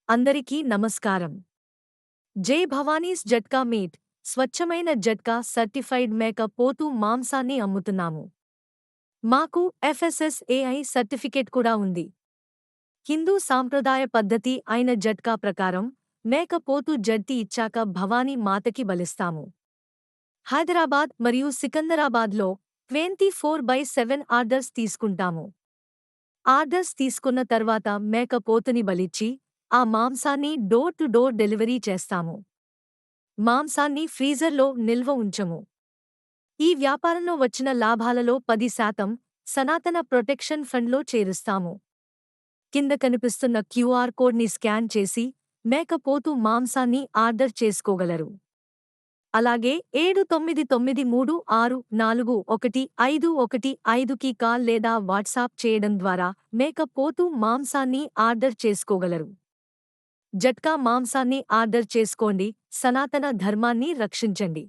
అందరికీ నమస్కారం. జై భవానీస్ జట్కా మీట్ స్వచ్ఛమైన జట్కా సర్టిఫైడ్ మేక పోతు మాంసాన్ని అమ్ముతున్నాము. మాకు FSSAI సర్టిఫికేట్ కూడా ఉంది. హిందూ సాంప్రదాయ పద్ధతి అయిన జట్కా ప్రకారం మేక పోతు జడ్తి ఇచ్చాక భవానీ మాతకి బలిస్తాము. హైదరాబాద్ మరియు సికందరాబాద్లో 24/7 ఆర్డర్స్ తీసుకుంటాము. ఆర్డర్స్ తీసుకున్న తర్వాత మేక పోతుని బలిచ్చి ఆ మాంసాన్ని డోర్ టు డోర్ డెలివరీ చేస్తాము. మాంసాన్ని ఫ్రీజర్లో నిల్వ ఉంచము. ఈ వ్యాపారంలో వచ్చిన లాభాలలో 10% సనాతన ప్రొటెక్షన్ ఫండ్లో చేరుస్తాము. కింద కనిపిస్తున్న QR కోడ్ని స్కాన్ చేసి మేకపోతు మాంసాన్ని ఆర్డర్ చేసుకోగలరు. అలాగే 7993641515కి కాల్ లేదా వాట్సాప్ చేయడం ద్వారా మేకపోతు మాంసాన్ని ఆర్డర్ చేసుకోగలరు. జట్కా మాంసాన్ని ఆర్డర్ చేసుకోండి. సనాతన ధర్మాన్ని రక్షించండి.